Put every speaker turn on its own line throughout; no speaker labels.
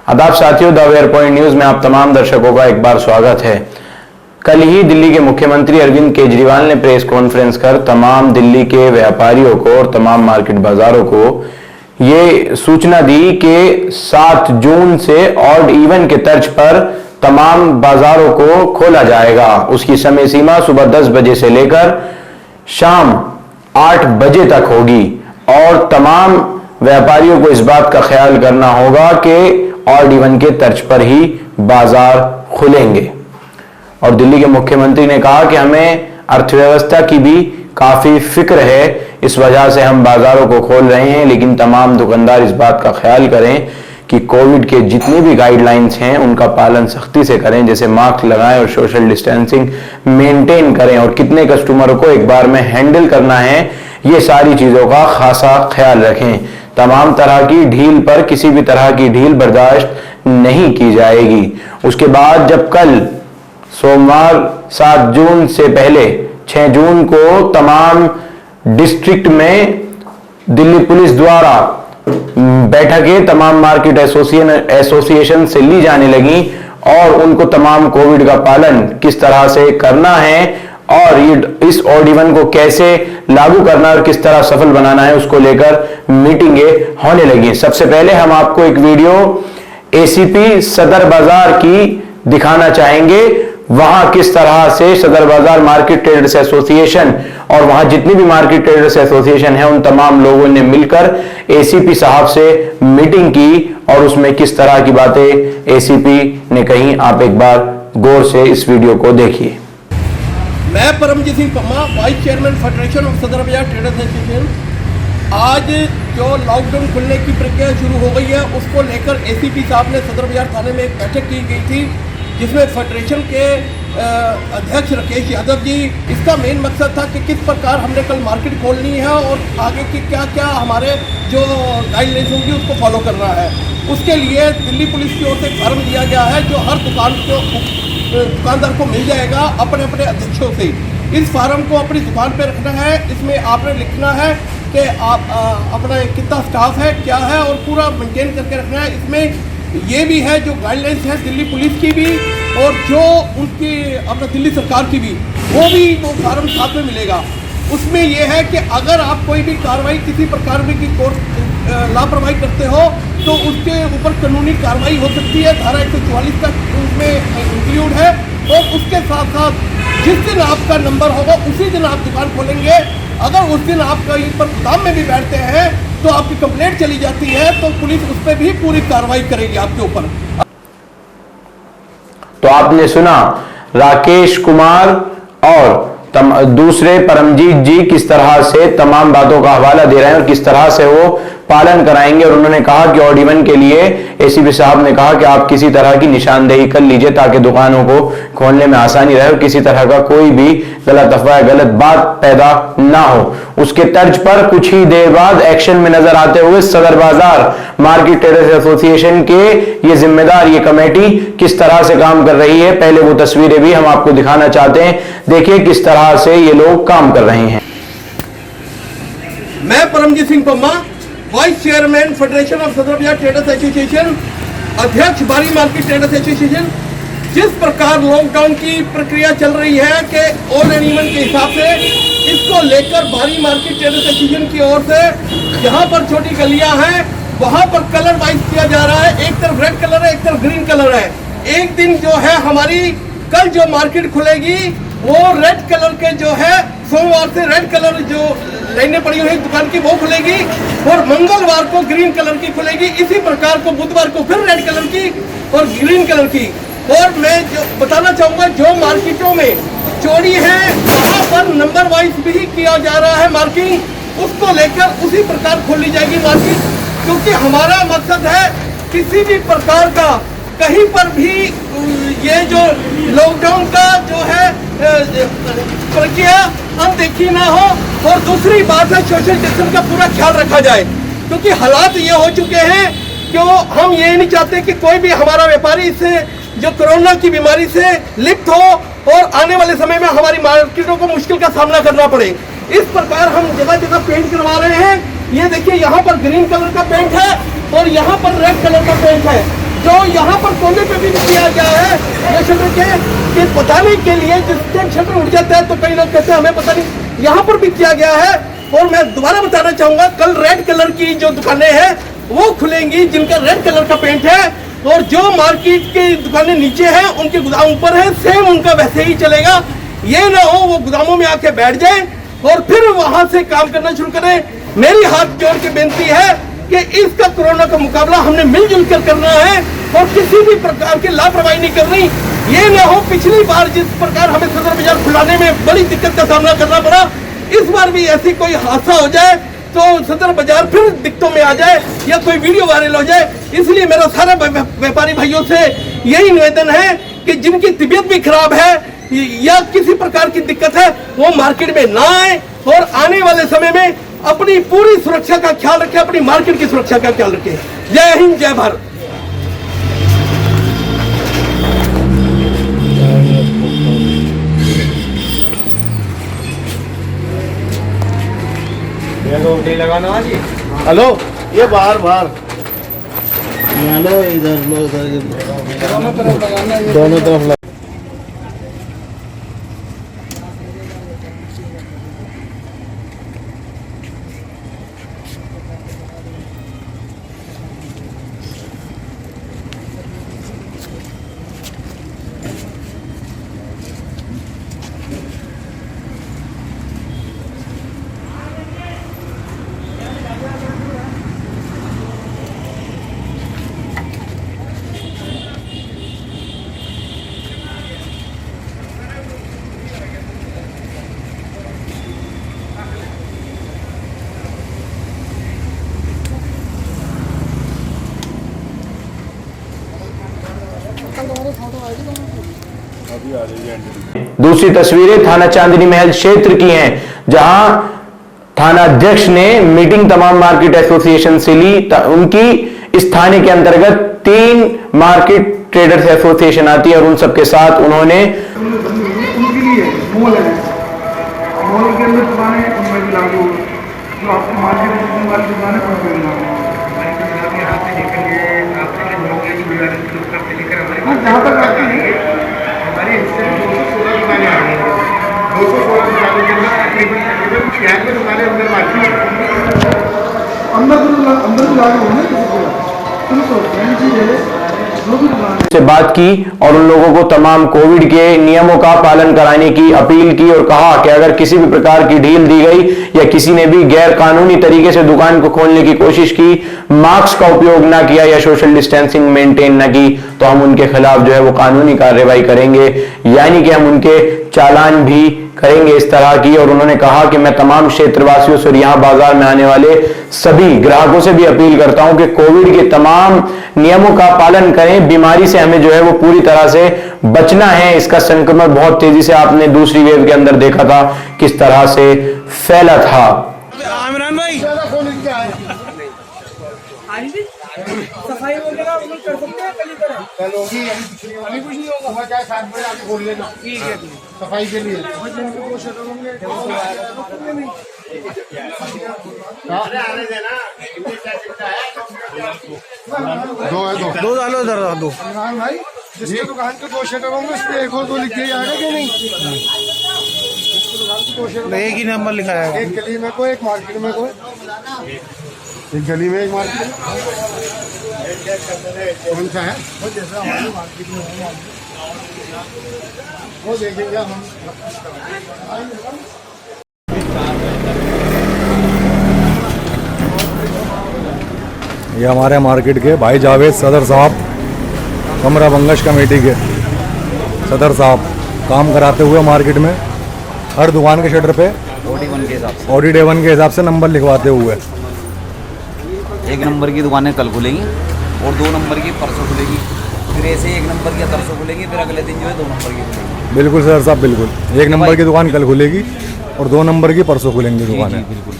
आदाब साथियों, the where point news में आप तमाम दर्शकों का एक बार स्वागत है। कल ही दिल्ली के मुख्यमंत्री अरविंद केजरीवाल ने प्रेस कॉन्फ्रेंस कर तमाम दिल्ली के व्यापारियों को और तमाम मार्केट बाजारों को ये सूचना दी कि 7 जून से ऑड इवन के तर्ज पर तमाम बाजारों को खोला जाएगा। उसकी समय सीमा सुबह 10 बजे से लेकर शाम 8 बजे तक होगी और तमाम व्यापारियों को इस बात का ख्याल करना होगा कि ऑड इवन के तर्ज पर ही बाजार खुलेंगे। और दिल्ली के मुख्यमंत्री ने कहा कि हमें अर्थव्यवस्था की भी काफी फिक्र है, इस वजह से हम बाजारों को खोल रहे हैं, लेकिन तमाम दुकानदार इस बात का ख्याल करें कि कोविड के जितनी भी गाइडलाइंस हैं उनका पालन सख्ती से करें, जैसे मास्क लगाएं और सोशल डिस्टेंसिंग मेंटेन करें और कितने कस्टमरों को एक बार में हैंडल करना है, ये सारी चीजों का खासा ख्याल रखें। तमाम तरह की ढील पर किसी भी तरह की ढील बर्दाश्त नहीं की जाएगी। उसके बाद जब कल सोमवार 7 जून से पहले 6 जून को तमाम डिस्ट्रिक्ट में दिल्ली पुलिस द्वारा बैठकें तमाम मार्केट एसोसिएशन से ली जाने लगी और उनको तमाम कोविड का पालन किस तरह से करना है और ये इस ऑड इवन को कैसे लागू करना और किस तरह सफल बनाना है, उसको लेकर मीटिंगें होने लगी। सबसे पहले हम आपको एक वीडियो एसीपी सदर बाजार की दिखाना चाहेंगे। वहां किस तरह से सदर बाजार मार्केट ट्रेडर्स एसोसिएशन और वहां जितनी भी मार्केट ट्रेडर्स एसोसिएशन है उन तमाम लोगों ने मिलकर एसीपी साहब से मीटिंग की और उसमें किस तरह की बातें एसीपी ने कही, आप एक बार गौर से इस वीडियो को देखिए।
मैं Paramjeet Singh Pamma, vice chairman federation of Sadar Bazaar traders association. आज जो लॉकडाउन खुलने की प्रक्रिया शुरू हो गई है उसको लेकर एसीपी साहब ने सदर बाजार थाने में एक बैठक की गई थी, जिसमें फेडरेशन के अध्यक्ष राकेश यादव जी, इसका मेन मकसद था कि किस प्रकार हमने कल मार्केट खोलनी है और आगे की क्या क्या हमारे जो गाइडलाइंस होंगी उसको फॉलो करना है। उसके लिए दिल्ली पुलिस की ओर से एक फार्म दिया गया है जो हर दुकानदार को मिल जाएगा अपने अपने अध्यक्षों से। इस फार्म को अपनी दुकान पे रखना है, इसमें आपने लिखना है कि आप अपना कितना स्टाफ है, क्या है और पूरा मेंटेन करके रखना है। इसमें ये भी है जो गाइडलाइंस है दिल्ली पुलिस की भी और जो उनकी अपना दिल्ली सरकार की भी, वो फार्म साथ में मिलेगा। उसमें यह है कि अगर आप कोई भी कार्रवाई किसी प्रकार की लापरवाही करते हो तो उसके ऊपर कानूनी कार्रवाई हो सकती है। धारा 144 का उसमें इंक्लूड है और उसके साथ साथ जिस दिन आपका नंबर होगा उसी दिन आप दुकान खोलेंगे। अगर उस दिन आप कहीं पर गोदाम में भी बैठते हैं तो आपकी कंप्लेंट चली जाती है तो पुलिस उस पर भी पूरी कार्रवाई करेगी आपके ऊपर।
तो आपने सुना राकेश कुमार और दूसरे परमजीत जी किस तरह से तमाम बातों का हवाला दे रहे हैं और किस तरह से वो पालन कराएंगे। और उन्होंने कहा कि ऑड इवन के लिए एसीपी साहब ने कहा कि आप किसी तरह की निशानदेही कर लीजिए ताकि दुकानों को खोलने में आसानी रहे और किसी तरह का कोई भी गलत अफवाह गलत बात पैदा ना हो। उसके तर्ज पर कुछ ही देर बाद एक्शन में नजर आते हुए सदर बाजार मार्केट ट्रेडर्स एसोसिएशन के ये जिम्मेदार ये कमेटी किस तरह से काम कर रही है, पहले वो तस्वीरें भी हम आपको दिखाना चाहते हैं। देखिए किस तरह से ये लोग काम कर रहे हैं।
मैं Paramjeet Singh Pamma, vice chairman federation of Sadar Bazaar traders association, अध्यक्ष बारी मार्केट ट्रेडर्स एसोसिएशन। जिस प्रकार लॉकडाउन की प्रक्रिया चल रही है कि ऑड एंड इवन के हिसाब से, इसको लेकर बारी मार्केट ट्रेडर्स एसोसिएशन की ओर से जहां पर छोटी गलियां हैं वहां पर कलर वाइज किया जा रहा है। एक तरफ रेड कलर है, एक तरफ ग्रीन कलर है। एक दिन जो है हमारी कल जो मार्केट खुलेगी वो रेड कलर के जो है सोमवार से रेड कलर जो लाइनें पड़ी हुई दुकान की वो खुलेगी और मंगलवार को ग्रीन कलर की खुलेगी। इसी प्रकार को बुधवार को फिर रेड कलर की और ग्रीन कलर की। और मैं जो बताना चाहूँगा जो मार्केटों में चोरी है वहाँ पर नंबर वाइज भी किया जा रहा है मार्किंग, उसको लेकर उसी प्रकार खोली जाएगी मार्केट। क्योंकि हमारा मकसद है किसी भी प्रकार का कहीं पर भी ये जो लॉकडाउन का जो है प्रक्रिया अनदेखी ना हो। और दूसरी बात है सोशल डिस्टेंस का पूरा ख्याल रखा जाए, क्योंकि हालात ये हो चुके हैं कि हम ये नहीं चाहते कि कोई भी हमारा व्यापारी इससे जो कोरोना की बीमारी से लिप्त हो और आने वाले समय में हमारी मार्केटों को मुश्किल का सामना करना पड़े। इस प्रकार हम जगह जगह पेंट करवा रहे हैं। ये देखिए यहाँ पर ग्रीन कलर का पेंट है और यहाँ पर रेड कलर का पेंट है। जो यहाँ पर कोने पे भी किया गया है ये शटर के बताने के लिए, जिस टाइम शटर उठ जाता है तो कई लोग कहते हैं हमें पता नहीं, यहाँ पर भी किया गया है। और मैं दोबारा बताना चाहूंगा, कल रेड कलर की जो दुकानें हैं वो खुलेंगी जिनका रेड कलर का पेंट है, और जो मार्केट की दुकानें नीचे हैं उनके गोदाम ऊपर है, सेम उनका वैसे ही चलेगा। ये ना हो वो गोदामों में आके बैठ जाए और फिर वहां से काम करना शुरू करें। मेरी हाथ जोड़ के बेनती है कि इसका कोरोना का मुकाबला हमने मिलजुल कर करना है और किसी भी प्रकार की लापरवाही नहीं करनी। ये ना हो पिछली बार जिस प्रकार हमें सदर बाजार खुलाने में बड़ी दिक्कत का सामना करना पड़ा, इस बार भी ऐसी कोई हादसा हो जाए तो सदर बाजार फिर दिक्कतों में आ जाए या कोई वीडियो वायरल हो जाए। इसलिए मेरा सारे व्यापारी भाइयों से यही निवेदन है कि जिनकी तबीयत भी खराब है या किसी प्रकार की दिक्कत है वो मार्केट में ना आए और आने वाले समय में अपनी पूरी सुरक्षा का ख्याल रखें, अपनी मार्केट की सुरक्षा का ख्याल रखें। जय हिंद, जय भारत।
हेलो, ये बाहर
लो इधर लो इधर
दोनों तरफ लगा।
दूसरी तस्वीरें थाना चांदनी महल क्षेत्र की हैं, जहां थाना अध्यक्ष ने मीटिंग तमाम मार्केट एसोसिएशन से ली। उनकी इस थाने के अंतर्गत 3 मार्केट ट्रेडर्स एसोसिएशन आती है और उन सबके साथ उन्होंने
उनके लिए मॉल है, मॉल के अंदर दुकानें उनमें भी लागू, जो आपको मार्केट वाली दुकानें उनमें भी लागू। जहाँ तक आती है हमारे हिस्से में 216 दुकानें आ गई हैं। 216 दुकानों के अंदर तकरीबन 96 दुकानें अंदर बाकी अंदर लागू होने
से बात की और उन लोगों को तमाम कोविड के नियमों का पालन कराने की अपील की और कहा कि अगर किसी भी प्रकार की ढील दी गई या किसी ने भी गैर कानूनी तरीके से दुकान को खोलने की कोशिश की, मास्क का उपयोग ना किया या सोशल डिस्टेंसिंग मेंटेन ना की, तो हम उनके खिलाफ जो है वो कानूनी कार्रवाई करेंगे, यानी कि हम उनके चालान भी करेंगे इस तरह की। और उन्होंने कहा कि मैं तमाम क्षेत्रवासियों से और यहां बाजार में आने वाले सभी ग्राहकों से भी अपील करता हूं कि कोविड के तमाम नियमों का पालन करें। बीमारी से हमें जो है वो पूरी तरह से बचना है। इसका संक्रमण बहुत तेजी से आपने दूसरी वेव के अंदर देखा था किस तरह से फैला था।
आमिरान भाई
सफाई वगैरह कर सकते हैं
कल होगी, अभी कुछ नहीं होगा, चाहे 7 बजे आप खोल लेना। ठीक है, सफाई के लिए
दो डालो इधर दो।
भाई जिसके दुकान के 2 शटर होंगे उस पर 1 और 2 लिख दिया जाएगा कि नहीं?
एक ही नंबर लिखा है,
एक गली में कोई, एक मार्केट में कोई, एक गली में एक मार्केट में। कौन सा है हमारी मार्केट में वो देखेंगे हम।
ये हमारे मार्केट के भाई जावेद सदर साहब, कमरा बंगश कमेटी के सदर साहब काम कराते हुए मार्केट में हर दुकान के शटर पे ऑडी डे 1 के हिसाब से नंबर लिखवाते हुए
1 नंबर की दुकानें कल खुलेंगी और 2 नंबर की परसों खुलेगी, फिर ऐसे 1 नंबर की परसों खुलेंगी, फिर अगले दिन जो है 2 नंबर की खुलेगी।
बिल्कुल सदर साहब, बिल्कुल 1 नंबर की दुकान कल खुलेगी और 2 नंबर की परसों खुलेंगी दुकानें।
बिल्कुल।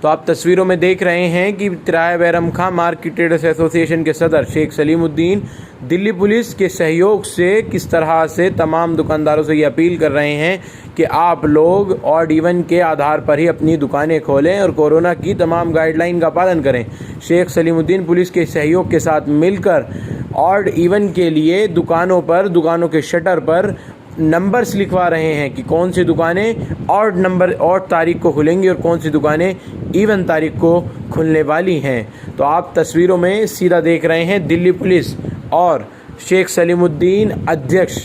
तो आप तस्वीरों में देख रहे हैं कि तिराया बैरम खां मार्केट ट्रेडर्स एसोसिएशन के सदर शेख सलीमुद्दीन दिल्ली पुलिस के सहयोग से किस तरह से तमाम दुकानदारों से ये अपील कर रहे हैं कि आप लोग ऑड इवन के आधार पर ही अपनी दुकानें खोलें और कोरोना की तमाम गाइडलाइन का पालन करें। शेख सलीमुद्दीन पुलिस के सहयोग के साथ मिलकर ऑड इवन के लिए दुकानों के शटर पर नंबर्स लिखवा रहे हैं कि कौन सी दुकानें ऑड तारीख को खुलेंगी और कौन सी दुकानें इवन तारीख को खुलने वाली हैं। तो आप तस्वीरों में सीधा देख रहे हैं दिल्ली पुलिस और शेख सलीमुद्दीन अध्यक्ष।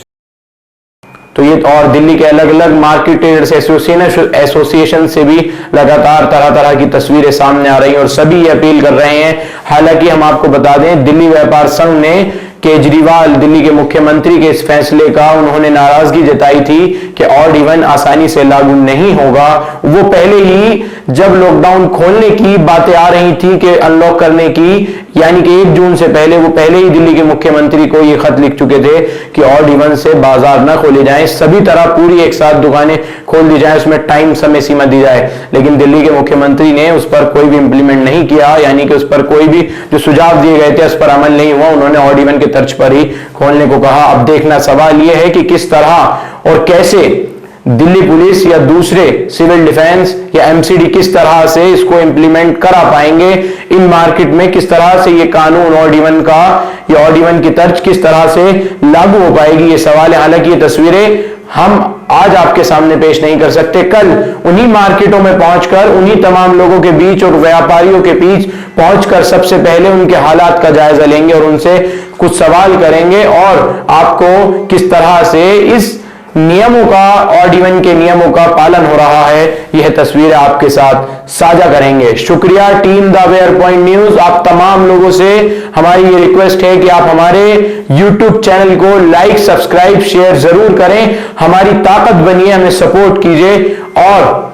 तो ये और दिल्ली के अलग अलग मार्केट ट्रेडर्स एसोसिएशन से भी लगातार तरह तरह की तस्वीरें सामने आ रही हैं और सभी ये अपील कर रहे हैं। हालांकि हम आपको बता दें, दिल्ली व्यापार संघ ने केजरीवाल दिल्ली के मुख्यमंत्री के इस फैसले का उन्होंने नाराजगी जताई थी कि ऑड इवन आसानी से लागू नहीं होगा। वो पहले ही जब लॉकडाउन खोलने की बातें आ रही थी कि अनलॉक करने की, यानी कि 1 जून से पहले वो पहले ही दिल्ली के मुख्यमंत्री को ये खत लिख चुके थे कि ऑड इवन से बाजार न खोले जाएं, सभी तरह पूरी एक साथ दुकानें खोल दी जाएं, उसमें टाइम समय सीमा दी जाए। लेकिन दिल्ली के मुख्यमंत्री ने उस पर कोई भी इंप्लीमेंट नहीं किया, यानी कि उस पर कोई भी जो सुझाव दिए गए थे उस पर अमल नहीं हुआ। उन्होंने ऑड इवन के तर्ज पर ही खोलने को कहा। अब देखना सवाल यह है कि किस तरह और कैसे दिल्ली पुलिस या दूसरे सिविल डिफेंस या एमसीडी किस तरह से इसको इंप्लीमेंट करा पाएंगे इन मार्केट में, किस तरह से ये कानून ऑड इवन का या ऑड इवन की तर्ज किस तरह से लागू हो पाएगी, ये सवाल है। हालांकि ये तस्वीरें हम आज आपके सामने पेश नहीं कर सकते, कल उन्हीं मार्केटों में पहुंचकर उन्हीं तमाम लोगों के बीच और व्यापारियों के बीच पहुंचकर सबसे पहले उनके हालात का जायजा लेंगे और उनसे कुछ सवाल करेंगे और आपको किस तरह से इस नियमों का, ऑड इवन के नियमों का पालन हो रहा है, यह तस्वीरें आपके साथ साझा करेंगे। शुक्रिया team the where point news. आप तमाम लोगों से हमारी ये रिक्वेस्ट है कि आप हमारे YouTube चैनल को लाइक, सब्सक्राइब, शेयर जरूर करें। हमारी ताकत बनिए, हमें सपोर्ट कीजिए और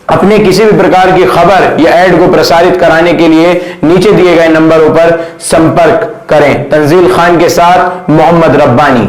अपने किसी भी प्रकार की खबर या ऐड को प्रसारित कराने के लिए नीचे दिए गए नंबरों पर संपर्क करें। तंजील खान के साथ मोहम्मद रब्बानी।